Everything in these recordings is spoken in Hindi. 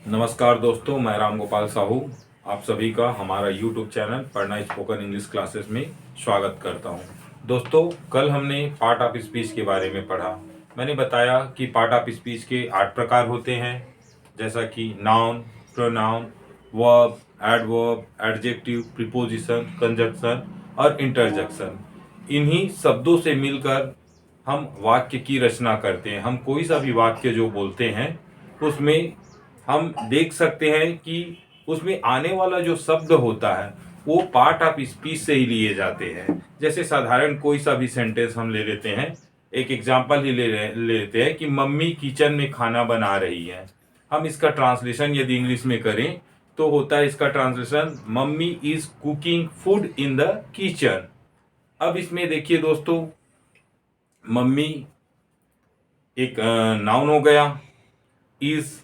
नमस्कार दोस्तों, मैं राम गोपाल साहू आप सभी का हमारा YouTube चैनल पढ़ना स्पोकन इंग्लिश क्लासेस में स्वागत करता हूं। दोस्तों, कल हमने पार्ट ऑफ स्पीच के बारे में पढ़ा। मैंने बताया कि पार्ट ऑफ स्पीच के 8 प्रकार होते हैं, जैसा कि noun, pronoun, verb, adverb, adjective, preposition, conjunction और इंटरजेक्शन। इन्हीं शब्दों से मिलकर हम वाक्य की रचना करते हैं। हम कोई सा भी वाक्य जो बोलते हैं उसमें हम देख सकते हैं कि उसमें आने वाला जो शब्द होता है वो पार्ट ऑफ स्पीच से ही लिए जाते हैं। जैसे साधारण कोई सा भी सेंटेंस हम ले लेते हैं, एक एग्जांपल ही ले लेते हैं कि मम्मी किचन में खाना बना रही है। हम इसका ट्रांसलेशन यदि इंग्लिश में करें तो होता है इसका translation, mummy is cooking food in the kitchen. अब इसमें देखिए दोस्तों, मम्मी एक नाउन हो गया, इज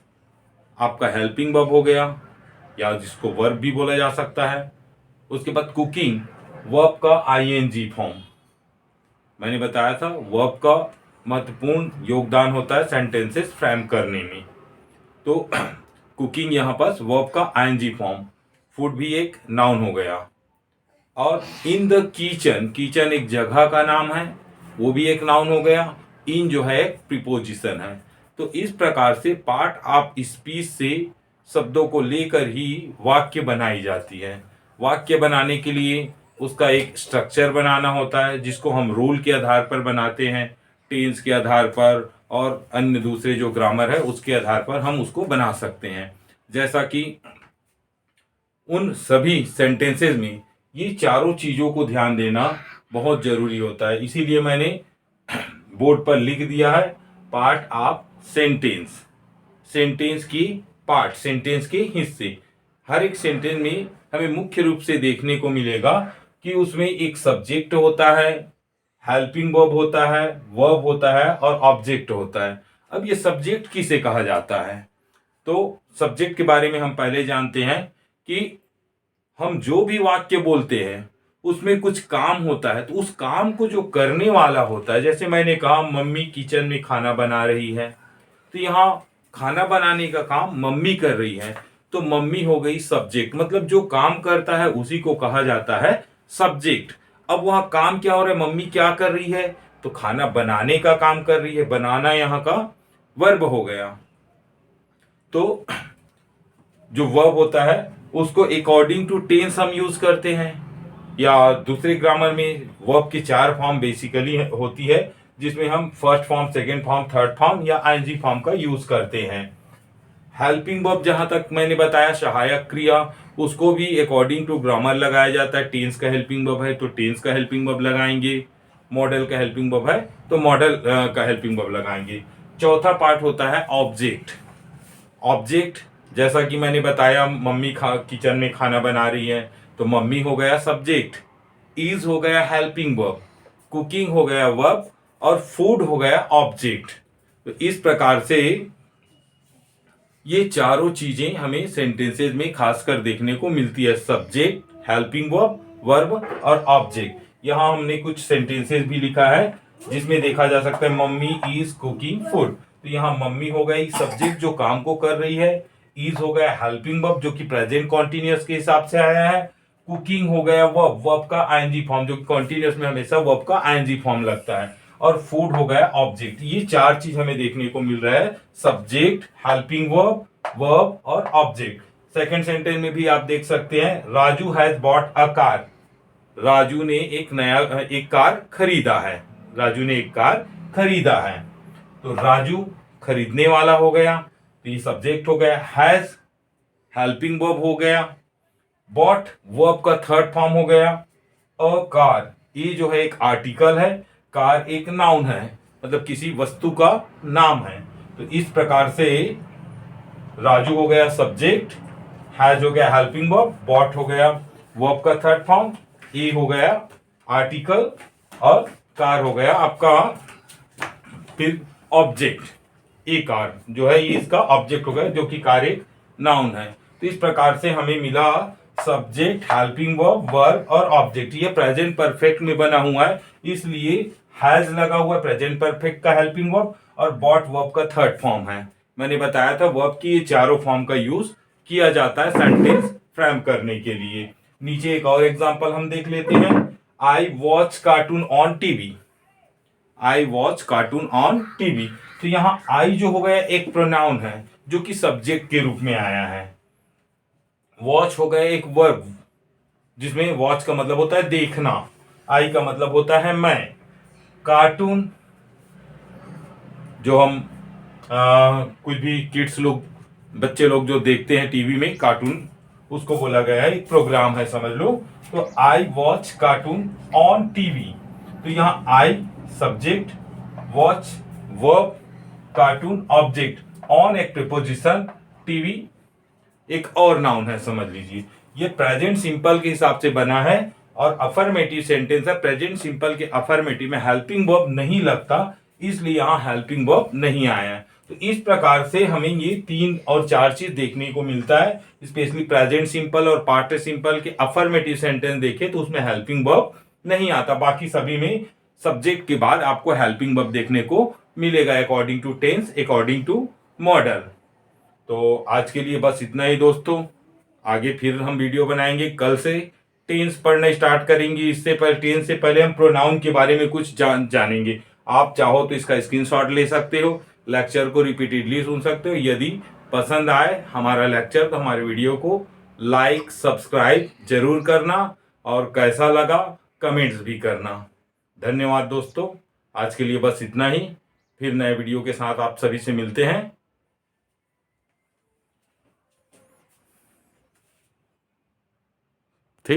आपका हेल्पिंग वर्ब हो गया या जिसको वर्ब भी बोला जा सकता है। उसके बाद कुकिंग वर्ब का आईएनजी फॉर्म। मैंने बताया था वर्ब का महत्वपूर्ण योगदान होता है सेंटेंसेस फ्रेम करने में। तो कुकिंग यहाँ पर वर्ब का आईएनजी फॉर्म। फूड भी एक नाउन हो गया। और इन द किचन, किचन एक जगह का नाम है, वो भी एक नाउन हो गया। इन जो है एक प्रीपोजिशन है। तो इस प्रकार से पार्ट ऑफ स्पीच से शब्दों को लेकर ही वाक्य बनाई जाती है। वाक्य बनाने के लिए उसका एक स्ट्रक्चर बनाना होता है, जिसको हम रूल के आधार पर बनाते हैं, टेंस के आधार पर और अन्य दूसरे जो ग्रामर है उसके आधार पर हम उसको बना सकते हैं। जैसा कि उन सभी सेंटेंसेस में ये चारों चीजों को ध्यान देना बहुत जरूरी होता है। इसीलिए मैंने बोर्ड पर लिख दिया है पार्ट ऑफ सेंटेंस। सेंटेंस की पार्ट, सेंटेंस के हिस्से। हर एक सेंटेंस में हमें मुख्य रूप से देखने को मिलेगा कि उसमें एक सब्जेक्ट होता है, हेल्पिंग वर्ब होता है, वर्ब होता है और ऑब्जेक्ट होता है। अब ये सब्जेक्ट किसे कहा जाता है? तो सब्जेक्ट के बारे में हम पहले जानते हैं कि हम जो भी वाक्य बोलते हैं उसमें कुछ काम होता है, तो उस काम को जो करने वाला होता है, जैसे मैंने कहा मम्मी किचन में खाना बना रही है, तो यहाँ खाना बनाने का काम मम्मी कर रही है, तो मम्मी हो गई सब्जेक्ट। मतलब जो काम करता है उसी को कहा जाता है सब्जेक्ट। अब वहां काम क्या हो रहा है, मम्मी क्या कर रही है? तो खाना बनाने का काम कर रही है। बनाना यहाँ का वर्ब हो गया। तो जो वर्ब होता है उसको अकॉर्डिंग टू टेंस हम यूज करते हैं, या दूसरे ग्रामर में वर्ब की 4 फॉर्म बेसिकली होती है, जिसमें हम first form, second form, third form या आईएनजी फॉर्म का यूज करते हैं। हेल्पिंग वर्ब जहां तक मैंने बताया सहायक क्रिया, उसको भी अकॉर्डिंग टू ग्रामर लगाया जाता है। टेंस का हेल्पिंग वर्ब है तो टेंस का हेल्पिंग वर्ब लगाएंगे, मॉडल का हेल्पिंग वर्ब है तो मॉडल का हेल्पिंग वर्ब लगाएंगे। चौथा पार्ट होता है ऑब्जेक्ट। ऑब्जेक्ट जैसा कि मैंने बताया, मम्मी किचन में खाना बना रही है, तो मम्मी हो गया सब्जेक्ट, इज हो गया हेल्पिंग वर्ब, कुकिंग हो गया वर्ब और फूड हो गया ऑब्जेक्ट। तो इस प्रकार से ये चारों चीजें हमें सेंटेंसेस में खासकर देखने को मिलती है, सब्जेक्ट, हेल्पिंग वर्ब, वर्ब और ऑब्जेक्ट। यहां हमने कुछ सेंटेंसेस भी लिखा है जिसमें देखा जा सकता है मम्मी इज कुकिंग फूड। तो यहाँ मम्मी हो गई सब्जेक्ट जो काम को कर रही है, इज हो गया हेल्पिंग वर्ब जो कि प्रेजेंट कॉन्टिन्यूअस के हिसाब से आया है, कुकिंग हो गया वर्ब, वर्ब का आईएनजी फॉर्म जो कि कॉन्टिन्यूअस में हमेशा वर्ब का आईएनजी फॉर्म लगता है, और फूड हो गया ऑब्जेक्ट। ये चार चीज हमें देखने को मिल रहा है, सब्जेक्ट, हेल्पिंग वर्ब, वर्ब और ऑब्जेक्ट। सेकंड सेंटेंस में भी आप देख सकते हैं, Raju has bought a car. Raju ने एक कार खरीदा है। राजू ने एक कार खरीदा है, तो राजू खरीदने वाला हो गया, तो ये सब्जेक्ट हो गया। हैज हेल्पिंग वर्ब हो गया, बॉट वर्ब का थर्ड फॉर्म हो गया, अ कार ये जो है एक आर्टिकल है, कार एक नाउन है, मतलब किसी वस्तु का नाम है। तो इस प्रकार से राजू हो गया सब्जेक्ट, हैज हो गया हेल्पिंग वर्ब, बॉट हो गया वर्ब का थर्ड फॉर्म, ए हो गया आर्टिकल और कार हो गया आपका फिर ऑब्जेक्ट। ए कार जो है ये इसका ऑब्जेक्ट हो गया, जो कि कार एक नाउन है। तो इस प्रकार से हमें मिला सब्जेक्ट, हेल्पिंग वर्ब, वर्ब और ऑब्जेक्ट। ये प्रेजेंट परफेक्ट में बना हुआ है, इसलिए हैज लगा हुआ है प्रेजेंट परफेक्ट का हेल्पिंग वर्ब, और बॉट वर्ब का थर्ड फॉर्म है। मैंने बताया था वर्ब की ये चारों फॉर्म का यूज किया जाता है सेंटेंस फ्रेम करने के लिए। नीचे एक और एग्जांपल हम देख लेते हैं। I watch cartoon on TV. I watch cartoon on TV. तो यहां आई जो हो गया एक प्रोनाउन है जो कि सब्जेक्ट के रूप में आया है। वॉच हो गया एक वर्ब जिसमें वॉच का मतलब होता है देखना, आई का मतलब होता है मैं। कार्टून जो हम कुछ भी किड्स लोग, बच्चे लोग जो देखते हैं टीवी में कार्टून, उसको बोला गया है, एक प्रोग्राम है समझ लो। तो I watch cartoon on TV. तो यहाँ I subject, watch verb, cartoon object, on एक प्रीपोजिशन, टीवी एक और नाउन है समझ लीजिए। ये प्रेजेंट सिंपल के हिसाब से बना है और अफर्मेटिव सेंटेंस है। प्रेजेंट सिंपल के अफर्मेटिव में हेल्पिंग वर्ब नहीं लगता, इसलिए यहां हेल्पिंग वर्ब नहीं आया है। तो इस प्रकार से हमें ये 3 और 4 चीज देखने को मिलता है। स्पेशली प्रेजेंट सिंपल और पास्ट सिंपल के अफर्मेटिव सेंटेंस देखें तो उसमें हेल्पिंग वर्ब नहीं आता। बाकी सभी में सब्जेक्ट के बाद आपको हेल्पिंग वर्ब देखने को मिलेगा according to tense, according to modal. तो आज के लिए बस इतना ही दोस्तों। आगे फिर हम वीडियो बनाएंगे। कल से टेंस पढ़ना स्टार्ट करेंगे। इससे पहले टेंस से पहले हम प्रोनाउन के बारे में कुछ जानेंगे। आप चाहो तो इसका स्क्रीनशॉट ले सकते हो, लेक्चर को रिपीटेडली सुन सकते हो। यदि पसंद आए हमारा लेक्चर तो हमारे वीडियो को लाइक सब्सक्राइब जरूर करना और कैसा लगा कमेंट्स भी करना। धन्यवाद दोस्तों। आज के लिए बस इतना ही। फिर नए वीडियो के साथ आप सभी से मिलते हैं।